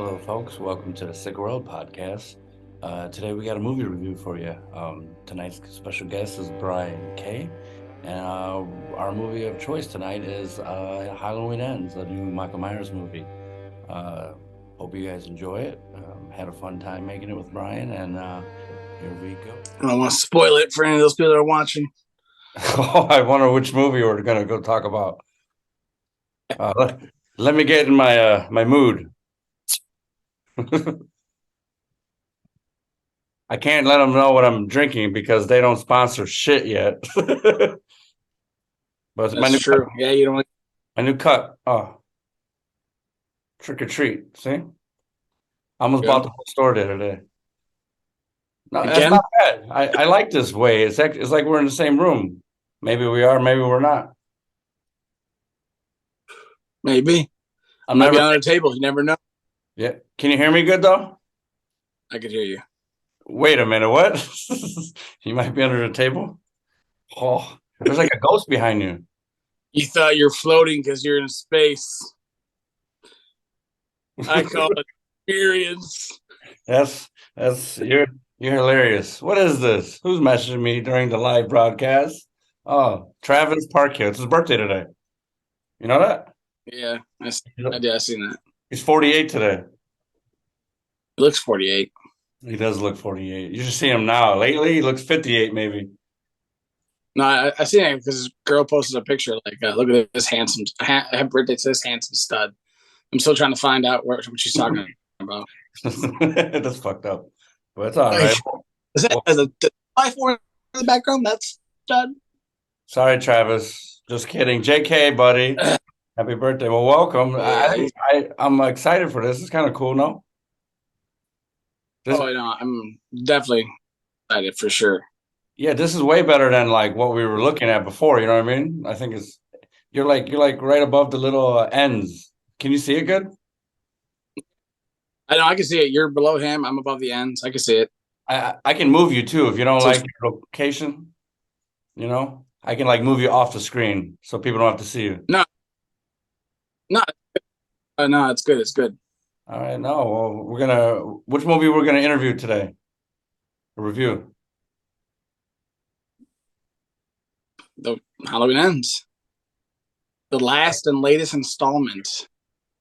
Hello, folks. Welcome to the Sick World podcast. Today we got a movie review for you. Tonight's special guest is Brian K. And our movie of choice tonight is Halloween Ends, the new Michael Myers movie. Uh, Hope you guys enjoy it. Had a fun time making it with Brian, and here we go. I don't want to spoil it for any of those people that are watching. Oh, I wonder which movie we're going to go talk about. Let me get in my mood. I can't let them know what I'm drinking because they don't sponsor shit yet. But That's true. Yeah, you don't. my new cut. Oh, trick or treat. See, I almost bought the whole store the other day. No, that's Again, not bad. I like this way. It's like we're in the same room. Maybe we are. Maybe we're not. maybe. I'm Might be never. on the table. You never know. Yeah. Can you hear me good though? I could hear you. Wait a minute. What? You might be under the table. Oh, there's like a ghost behind you. You thought you're floating because you're in space. I call it experience. That's you're hilarious. What is this? Who's messaging me during the live broadcast? Oh, Travis Parkhill. It's his birthday today. You know that? Yeah, I seen that. He's 48 today. He looks 48. He does look 48. You should see him now. Lately, he looks 58, maybe. No, I seen it because this girl posted a picture like, look at this handsome. Happy birthday to this handsome stud. I'm still trying to find out what she's talking about. That's fucked up. But it's all Like, right. is that as a life in the background? That's stud. Sorry, Travis. Just kidding. JK, buddy. Happy birthday. Well, welcome. Yeah. I'm excited for this. It's kind of cool, no? This, Oh, I know. I'm definitely excited for sure. yeah, this is way better than like what we were looking at before. You know what I mean? I think it's you're like right above the little ends. Can you see it good? I know I can see it. You're below him. I'm above the ends. I can see it. I can move you too if you don't So like your location. You know, I can like move you off the screen so people don't have to see you. no, no, no. It's good. It's good. All right, no. Well, which movie we're gonna interview today? A review. The Halloween ends. The last and latest installment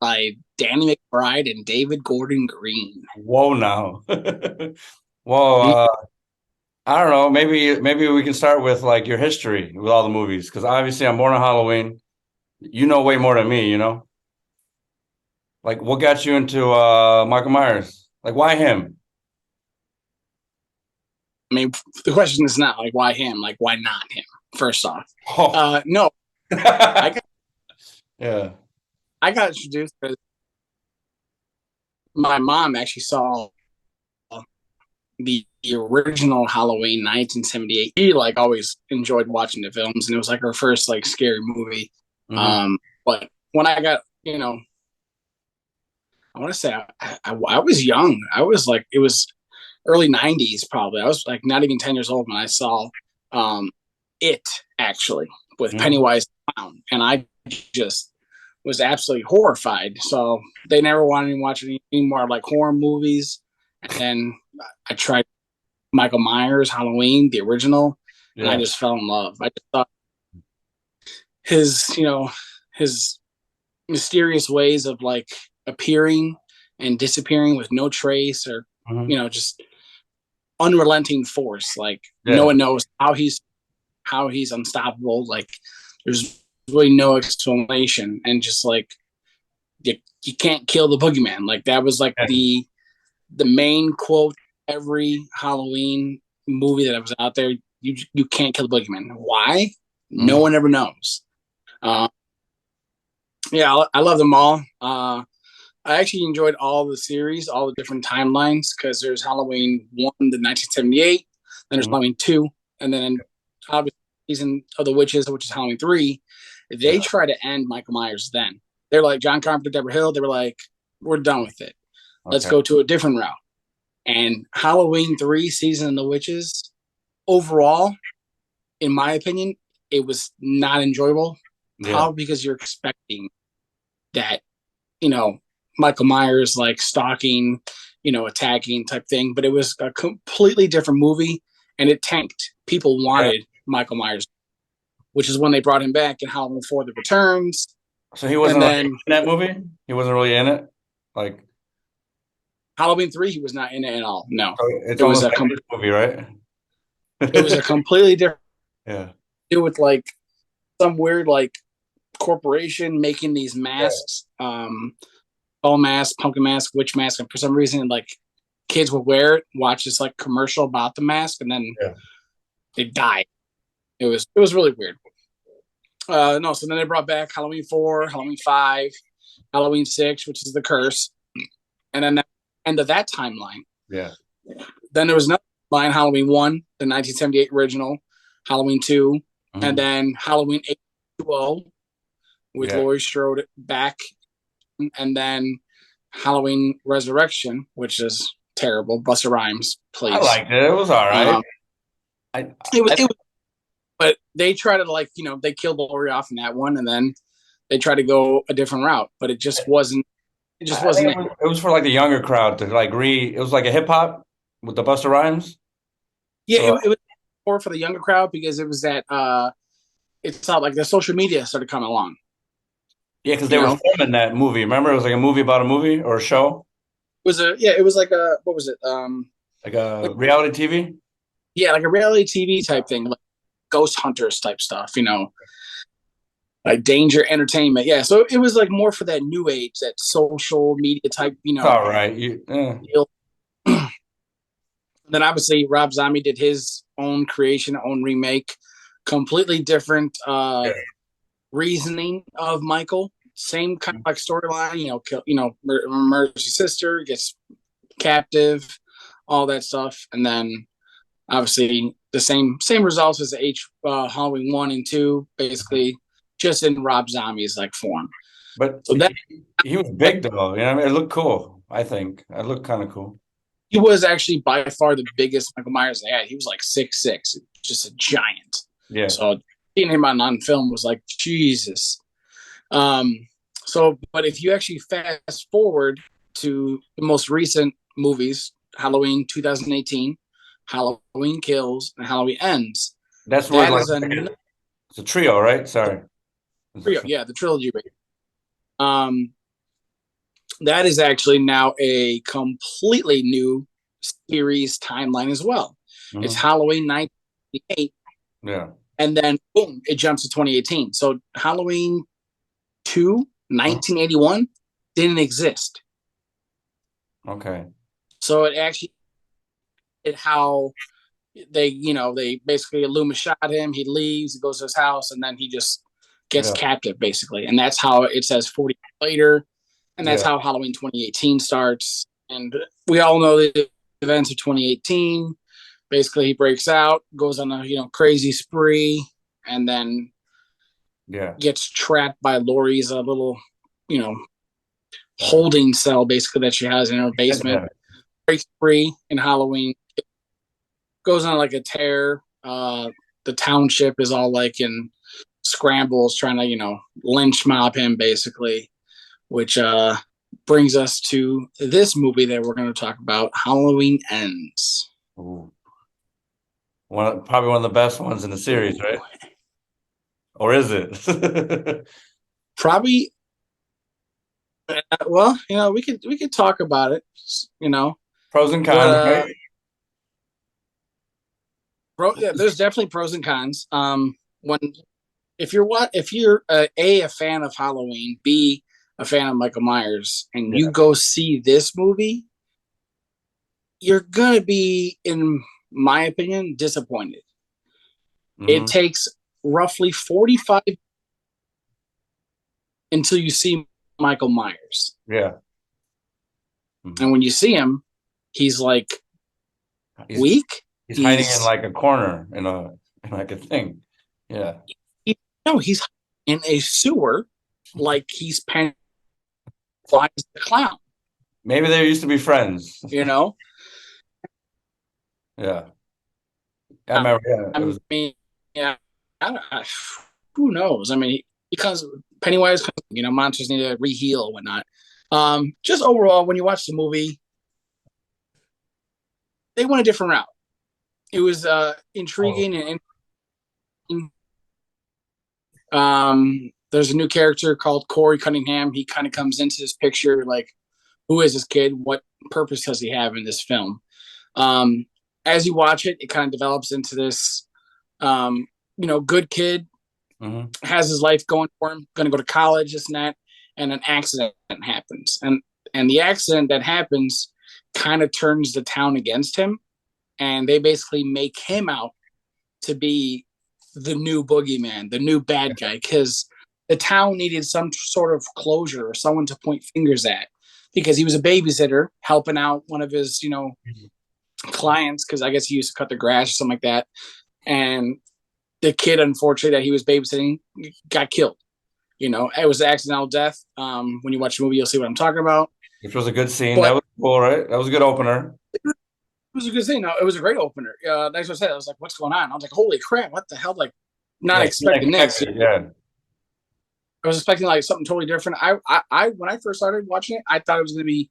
by Danny McBride and David Gordon Green. Whoa, now. Well, I don't know. Maybe we can start with like your history with all the movies because obviously I'm born on Halloween. You know way more than me. You know, like what got you into Michael Myers? Like why him? I mean, the question is not like why him, like why not him. First off, Oh, no, I got yeah. I got introduced because my mom actually saw the original Halloween 1978. She like always enjoyed watching the films, and it was like her first like scary movie. Hmm. But when I got, I want to say I was young. I was like it was early 90s probably. I was like not even 10 years old when I saw um, it actually with Hmm. Pennywise the Clown, and I just was absolutely horrified. So they never wanted me to watch any more like horror movies. And then I tried Michael Myers Halloween, the original, and I Yeah. just fell in love. I just thought his, his mysterious ways of like appearing and disappearing with no trace or, Hmm. just unrelenting force. Like no Yeah. one knows how he's unstoppable. Like there's really no explanation, and just like you can't kill the boogeyman. Like that was like Yeah. the main quote every Halloween movie that was out there. You can't kill the boogeyman. Why? No Hmm. one ever knows. Uh, yeah, I love them all. I actually enjoyed all the series, all the different timelines, because there's Halloween 1, the 1978, then there's Hmm. Halloween 2, and then obviously season of the witches, which is Halloween 3. They Yeah. try to end Michael Myers then. They're like John Carpenter, Deborah Hill. They were like, we're done with it. Let's Okay. go to a different route. And Halloween 3, Season of the Witches, overall, in my opinion, it was not enjoyable. Yeah. Probably because you're expecting that, you know, Michael Myers like stalking, attacking type thing, but it was a completely different movie, and it tanked. People Yeah. wanted Michael Myers, which is when they brought him back in Halloween 4: The Returns, So he and wasn't like in then that movie. He wasn't really in it. Like, Halloween 3. He was not in it at all. No, so it's it was almost a like this movie, right? it was a completely different. Yeah. Do with like some weird like corporation making these Yeah. masks, all mask, pumpkin mask, witch mask, and for some reason, like kids would wear it, watch this like commercial about the mask, and then Yeah. they die. It was really weird. No, so then they brought back Halloween 4, Halloween 5, Halloween 6, which is the curse, and then end of that timeline. Yeah. Then there was another line: Halloween 1, the 1978 original, Halloween 2, and Mhm. then Halloween 820 with Yeah. Laurie Strode back, and then Halloween Resurrection, which is terrible. Busta Rhymes, I please. liked it. It was all right. Um, I, it was, but they try to like, they killed Laurie off in that one, and then they try to go a different route, but it just wasn't. It just I think wasn't it it. was for like the younger crowd to like it was like a hip hop with the Busta Rhymes. Yeah, So it was more for the younger crowd because it was that it's not like the social media started coming along. yeah, because they You were know, it filming that movie. Remember, it was like a movie about a movie or a show, it was like a what was it? like a Like reality TV. yeah, like a reality TV type thing, like Ghost Hunters type stuff. Like Danger Entertainment. Yeah, so it was like more for that new age, that social media type. It's all right. Deal. Then obviously Rob Zombie did his own creation, own remake, completely different Yeah. reasoning of Michael. Same kind of like storyline, murders his sister, gets captive, all that stuff, and then obviously the same results as Halloween 1 and 2, basically just in Rob Zombie's like form. But So that he was big though. You know what I mean? It looked cool. I think it looked kind of cool. he was actually by far the biggest Michael Myers they had. He was like 6'6", just a giant. Yeah. So seeing him on film was like Jesus. But if you actually fast forward to the most recent movies, Halloween 2018, Halloween Kills, and Halloween Ends, That's where that like is a it's a trio, right? Sorry. trio. Yeah, the trilogy. Um, that is actually now a completely new series timeline as well. It's Mhm. Halloween 1998, Yeah. and then boom, it jumps to 2018. So Halloween 2, Mhm. 1981 didn't exist. Okay. So it actually how they basically Loomis shot him. He leaves, he goes to his house, and then he just gets Yeah. captive basically, and that's how it says 40 years later, and that's Yeah. how Halloween 2018 starts. And we all know the events of 2018. Basically, he breaks out, goes on a crazy spree, and then Yeah. gets trapped by Laurie's little you know holding cell basically that she has in her basement. Yeah. Breaks free in Halloween, goes on like a tear. The township is all like in scrambles trying to lynch mob him basically, which brings us to this movie that we're going to talk about, Halloween Ends. Ooh. Probably one of the best ones in the series, right? Or is it? Probably. Well, we could talk about it, Pros and but cons, right? yeah, there's definitely pros and cons. When if you're a fan of Halloween, B, a fan of Michael Myers, and you Yeah. go see this movie, you're gonna be, in my opinion, disappointed. It Hmm. takes roughly 45 until you see Michael Myers, Yeah. Mhm. and when you see him, he's like He's weak. he's hiding in He's like a corner in like a thing. Yeah. he, no, he's in a sewer, like he's Pennywise the clown. Maybe they used to be friends. You know, Yeah. I remember. Yeah. It I was. mean, yeah, who knows? I mean, because Pennywise, monsters need to reheal and whatnot. Just overall, when you watch the movie, they went a different route. It was Oh. intriguing and there's a new character called Corey Cunningham. He kind of comes into this picture like, who is this kid? What purpose does he have in this film? Um, as you watch it, it kind of develops into this, good kid, Hmm. has his life going for him, going to go to college, this and that, and an accident happens, and the accident that happens kind of turns the town against him, and they basically make him out to be the new boogeyman, the new bad guy, because the town needed some sort of closure or someone to point fingers at, because he was a babysitter helping out one of his, clients, because I guess he used to cut the grass or something like that, and the kid, unfortunately, that he was babysitting got killed. It was an accidental death. When you watch the movie, you'll see what I'm talking about. Which was a good scene. That But was cool, right? That was a good opener. it was a good thing. No, it was a great opener. That's what I said. I was like, "What's going on?" I was like, "Holy crap! What the hell?" Like, not Yeah, expecting this. yeah. I was expecting like something totally different. I when I first started watching it, I thought it was going to be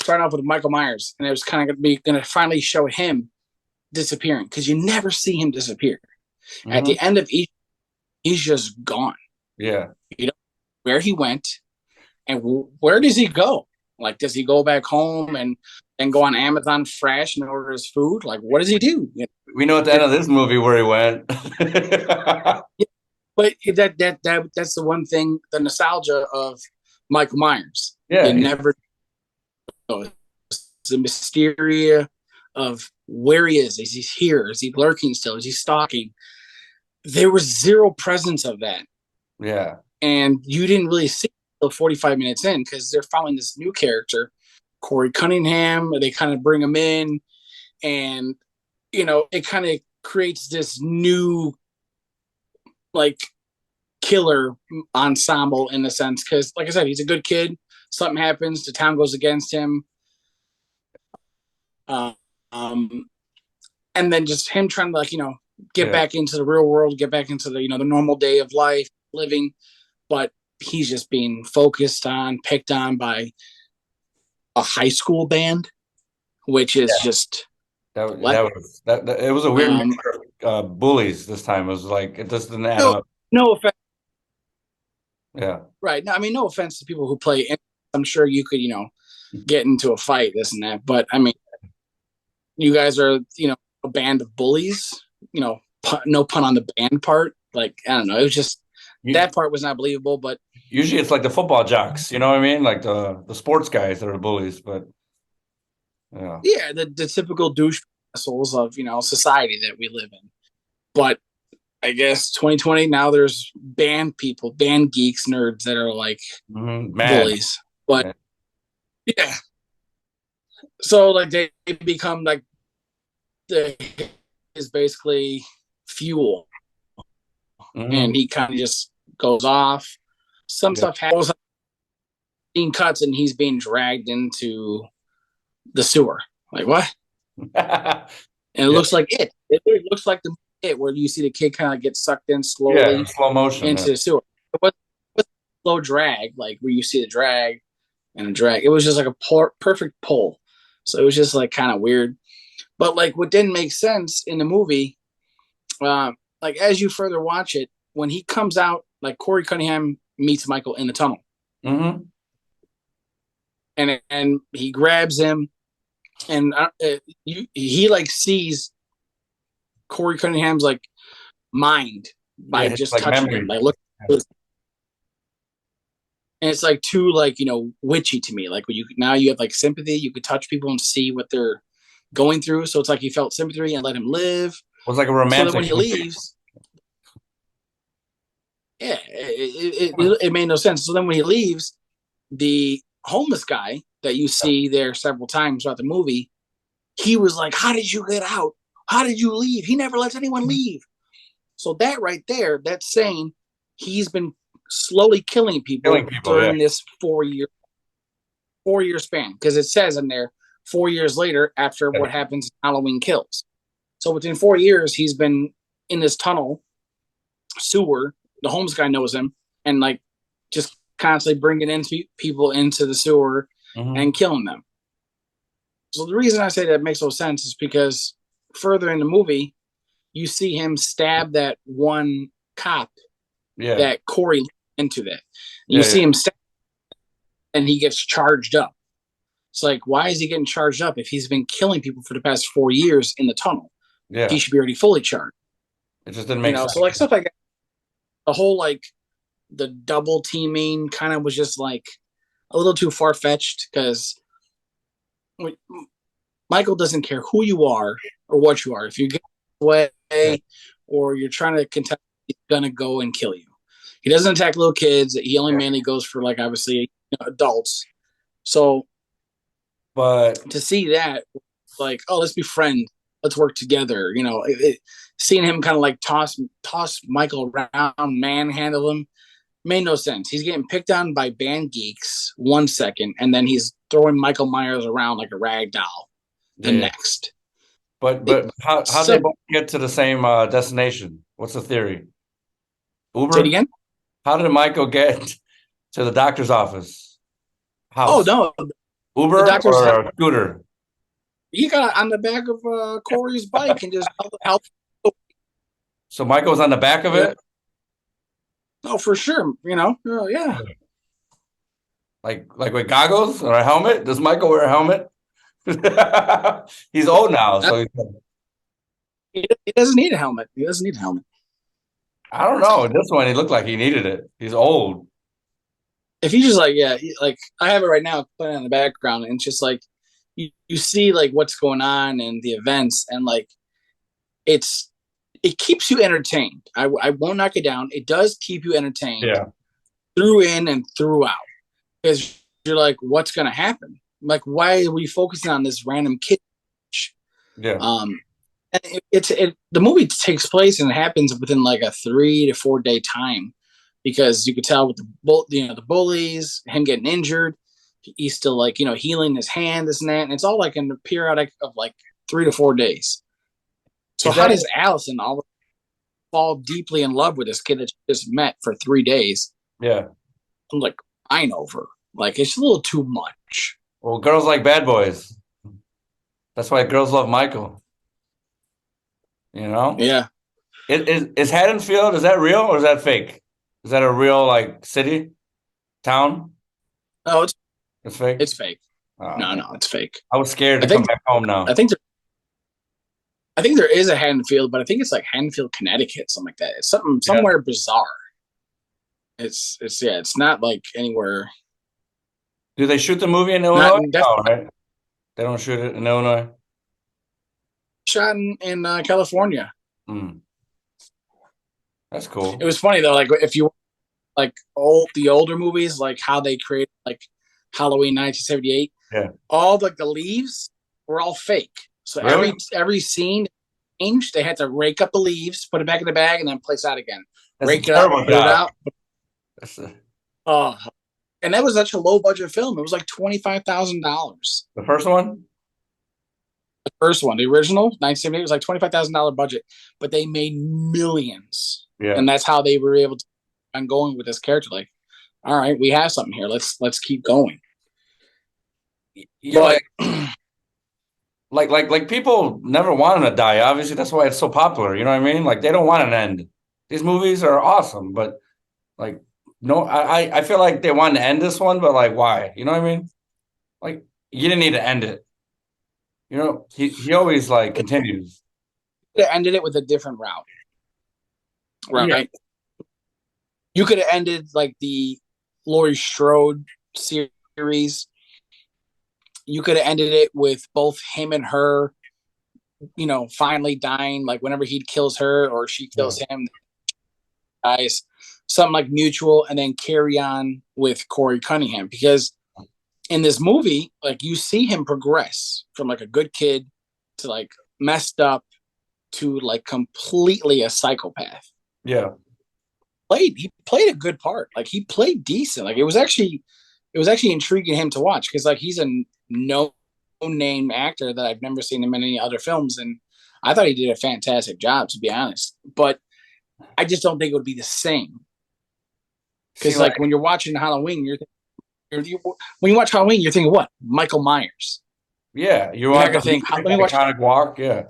starting off with Michael Myers, and it was kind of going to finally show him disappearing, because you never see him disappear. At Hmm. the end of each, he's just gone. Yeah. You know where he went, and where does he go? Like, does he go back home and then go on Amazon Fresh and order his food? Like, what does he do? We know at the end of this movie where he went. But that's the one thing, the nostalgia of Michael Myers. You Yeah. never know. The mysteria of where he is. Is he here? Is he lurking still? Is he stalking? There was zero presence of that. Yeah. And you didn't really see it until 45 minutes in, because they're following this new character, Corey Cunningham. They kind of bring him in, and it kind of creates this new, like, killer ensemble in a sense, because like I said, he's a good kid. Something happens, the town goes against him. Uh, um, and then just him trying to, like, get Yeah. back into the real world, get back into the the normal day of life living, but he's just being focused on, picked on by a high school band, which is just what? It was a weird Um, mixture of bullies this time. It was like it just didn't add no, up. no offense, Yeah. right? No, I mean, no offense to people who play. I'm sure you could, get into a fight, this and that, but I mean, you guys are, a band of bullies. No pun on the band part. Like, I don't know. It was just, You, that part was not believable, but usually it's like the football jocks, you know what I mean? Like the sports guys that are the bullies, but yeah. yeah, the typical douche assholes of society that we live in. But I guess 2020 now, there's band people, band geeks, nerds that are like Mad. bullies. But Yeah. yeah, so like they become like the is basically fuel, and Hmm. he kind of just goes off. Some Yeah. stuff happens, scene cuts, and he's being dragged into the sewer. Like, what? And it Yeah. looks like it. It looks like the it where you see the kid kind of get sucked in Yeah. slowly Slow motion. into the sewer. It was slow drag, like where you see the drag and a drag. It was just like a perfect pull. So it was just like kind of weird. But like what didn't make sense in the movie, like as you further watch it, when he comes out, like Corey Cunningham meets Michael in the tunnel, Hmm. and he grabs him, and he like sees Corey Cunningham's like mind by Yeah. It's just like touching him. memory. Like, look, and it's like too, like, witchy to me. Like when now you have like sympathy, you could touch people and see what they're going through. So it's like you felt sympathy and let him live. It was like a So that when romantic he movie. leaves, yeah, it made no sense. So then when he leaves, the homeless guy that you see there several times throughout the movie, he was like, "How did you get out? How did you leave? He never lets anyone leave." So that right there, that's saying he's been slowly killing Killing people people. Yeah. during this 4 year span, because it says in there 4 years later after what happens in Halloween Kills. So within 4 years, he's been in this tunnel sewer. The homeless guy knows him, and like just constantly bringing in people into the sewer Hmm. and killing them. So the reason I say that makes no sense is because further in the movie, you see him stab that one cop Yeah, that Corey into that. You yeah, see yeah, him stab and he gets charged up. It's like, why is he getting charged up if he's been killing people for the past 4 years in the tunnel? He yeah. should be already fully charged. It just didn't make sense. So like stuff like that. The whole like the double teaming kind of was just like a little too far fetched because Michael doesn't care who you are or what you are. If you get away Yeah. or you're trying to contest, he's gonna go and kill you. He doesn't attack little kids. He only mainly goes for like obviously adults. So But to see that, like, oh, let's be friends, let's work together. Seeing him kind of like toss Michael around, manhandle him, made no sense. He's getting picked on by band geeks 1 second, and then he's throwing Michael Myers around like a rag doll the yeah, next. It, but how'd they so both get to the same destination? What's the theory? say it Uber? again. How did Michael get to the doctor's office? Oh House? no, the Uber doctor's or a scooter? he got on the back of Corey's bike and just help. So Michael was on the back of Yeah, it, no, for sure. Oh, yeah. like with goggles or a helmet. Does Michael wear a helmet? He's old now, so He doesn't need a helmet. He doesn't need a helmet. I don't know. This one, he looked like he needed it. He's old. If he just like like I have it right now playing in the background, and it's just like you see like what's going on and the events, and like it's it keeps you entertained. I won't knock it down. It does keep you entertained Yeah, through in and throughout because you're like, what's gonna happen? Like, why are we focusing on this random kid? yeah. Um, and the movie takes place and it happens within like a 3 to 4 day time because you could tell with the bullies, him getting injured, he's still like healing his hand, this and that, and it's all like in the periodic of like 3 to 4 days. So Is how that does Allison all fall deeply in love with this kid that she just met for 3 days? yeah? I'm like crying over. Like it's a little too much. Well, girls like bad boys. That's why girls love Michael. You know, Yeah. is Haddonfield, is that real or is that fake? Is that a real like city, town? No, It's fake. it's fake. Oh No, man, no, it's fake. I was scared I to come think back home now. I think I think there is a Haddonfield, but I think it's like Haddonfield, Connecticut, something like that. It's something Yeah. somewhere bizarre. It's not like anywhere. Do they shoot the movie in Not Illinois? No, definitely right? They don't shoot it in Illinois. shot in California. Hmm. That's It cool. was funny though, like if you like the older movies, like how they created like Halloween 1978, Yeah. all like the leaves were all fake. So Really? every scene changed. They had to rake up the leaves, put it back in the bag, and then place out again. That's a Rake it up, terrible put it job. out. That's the Oh, and that was such a low budget film. It was like $25,000. first one? The first one, the original 1978, was like $25,000 budget, but they made millions, Yeah. and that's how they were able to on going with this character. Like, all right, we have something here. Let's keep going. Yeah, But like people never want him to die. Obviously, that's why it's so popular. You know what I mean? Like they don't want an end. These movies are awesome, but like no, I feel like they wanted to end this one, but like why? You know what I mean? Like you didn't need to end it. You know, he always like continues. they ended it with a different route, Yeah, right? You could have ended like the Laurie Strode series. You could have ended it with both him and her, finally dying. Like whenever he kills her or she yeah, kills him, dies. Something like mutual, and then carry on with Corey Cunningham because in this movie, like you see him progress from like a good kid to like messed up to like completely a psychopath. yeah. He played a good part. Like he played decent. Like it was actually intriguing him to watch because like he's a no name actor that I've never seen him in any other films, and I thought he did a fantastic job to be honest. But I just don't think it would be the same. See, Because like, like when you're watching Halloween, when you watch Halloween, you're thinking what? Michael Myers. yeah, you You're not want gonna the think. Let me watch. iconic walk, yeah.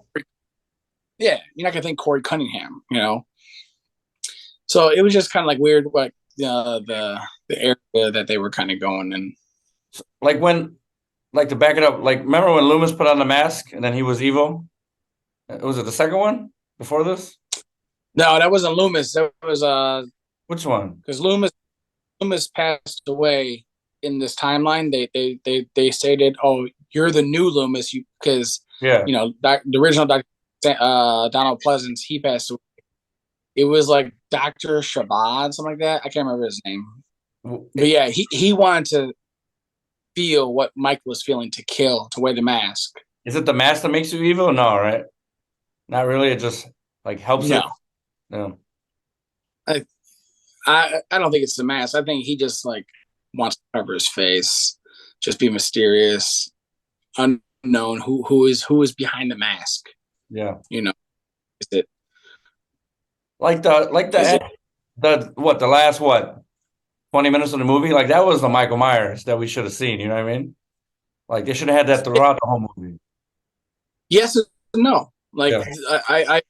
Yeah, you're not gonna think Corey Cunningham. So it was just kind of like weird, like the area that they were kind of going in. Like when, like to back it up, like remember when Loomis put on the mask and then he was evil? Was it the second one before this? No, that wasn't Loomis. That was Which one? because Loomis passed away in this timeline. They stated, "Oh, you're the new Loomis," because Yeah. the original Doctor Donald Pleasance, he passed away. It was like Doctor Shabazz, something like that. I can't remember his name, but yeah, he wanted to feel what Mike was feeling to wear the mask. Is it the mask that makes you evil? No, right? Not really. It just like helps you. No, No. I don't think it's the mask. I think he just like wants to cover his face, just be mysterious, unknown. Who is behind the mask? Yeah. You know, is it Like the is it? the last 20 minutes of the movie? Like that was the Michael Myers that we should have seen, you know what I mean? Like they should have had that throughout the whole movie. Yes and no. Like Yeah. I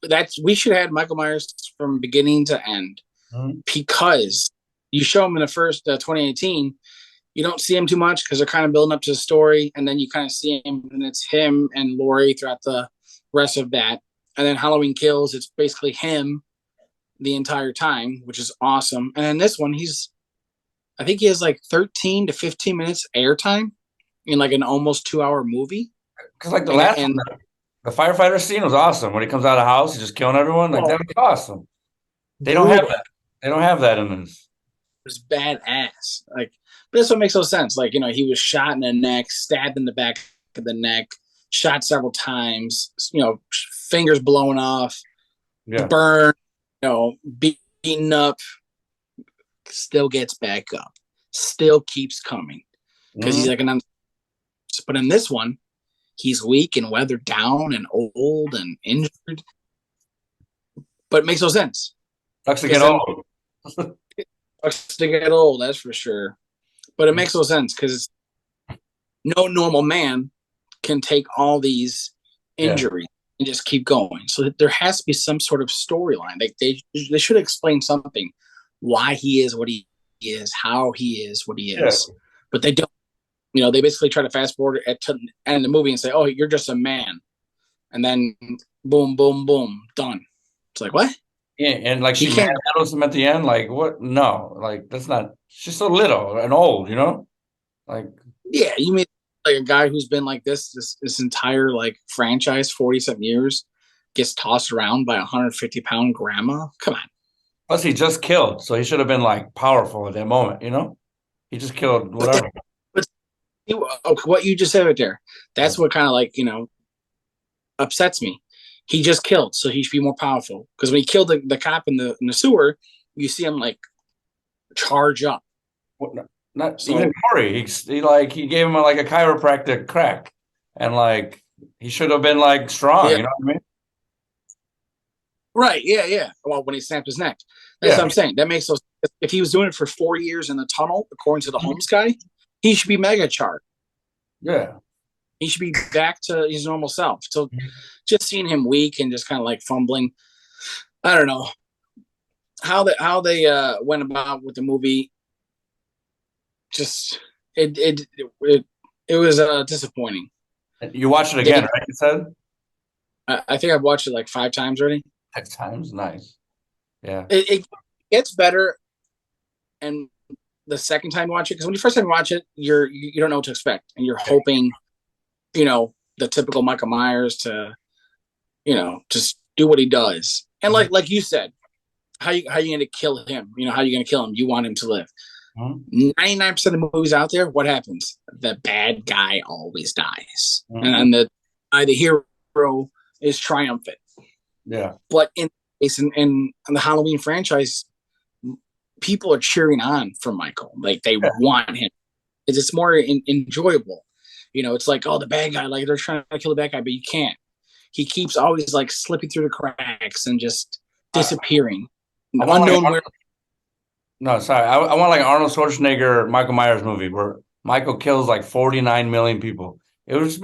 that's we should have had Michael Myers from beginning to end Mhm. because you show him in the first 2018. You don't see him too much because they're kind of building up to the story, and then you kind of see him, and it's him and Laurie throughout the rest of that. And then Halloween Kills, it's basically him the entire time, which is awesome. And in this one, I think he has like 13 to 15 minutes airtime in like an almost 2 hour movie. Because like the And, last and one, the firefighter scene was awesome. When he comes out of the house, he's just killing everyone. Like that was awesome. They don't have that. They don't have that in this. was badass. Like, but this one makes no sense. Like, he was shot in the neck, stabbed in the back of the neck, shot several times, fingers blown off, Yeah. burned, beaten up, still gets back up, still keeps coming. Because he's like but in this one, he's weak and weathered down and old and injured. But it makes no sense. Sucks to get old. Sucks to get old, that's for sure. But it makes no sense because no normal man can take all these injuries and just keep going. So there has to be some sort of storyline. They should explain something, why he is what he is, how he is what he is. But they don't. They basically try to fast forward to the end of the movie and say, "Oh, you're just a man," and then boom, boom, boom, done. It's like what? Yeah, and like she manhandles him at the end. Like what? No, like that's not. She's so little and old, Like yeah, you mean like a guy who's been like this entire like franchise 40-something years gets tossed around by a 150-pound grandma? Come on. Plus, he just killed, so he should have been like powerful at that moment. He just killed whatever. But what you just said right there, that's what kind of like upsets me. He just killed, so he should be more powerful. Because when he killed the cop in the sewer, you see him like charge up. Not even Corey. He gave him like a chiropractic crack, and like he should have been like strong. You know what I mean? Right? Yeah. Well, when he snapped his neck, that's what I'm saying. That makes those. If he was doing it for 4 years in the tunnel, according to the Holmes guy, he should be mega charged. Yeah. He should be back to his normal self. So just seeing him weak and just kind of like fumbling, I don't know how they went about with the movie. Just it was disappointing. You watched it again, right? You said. I think I've watched it like 5 times already. 5 times, nice. Yeah. It gets better, and the second time you watch it, because when you first time you watch it, you don't know what to expect, and you're hoping, the typical Michael Myers to, just do what he does, and like you said, how you gonna kill him? How you gonna kill him? You want him to live. 99% of the movies out there, what happens? The bad guy always dies, and the hero is triumphant. Yeah. But in the Halloween franchise, people are cheering on for Michael. Like they want him. It's more enjoyable. It's like, oh, the bad guy, like they're trying to kill the bad guy, but you can't. He keeps always like slipping through the cracks and just disappearing. Unknown where. No, sorry. I want like an Arnold Schwarzenegger, Michael Myers movie where Michael kills like 49 million people. It would just be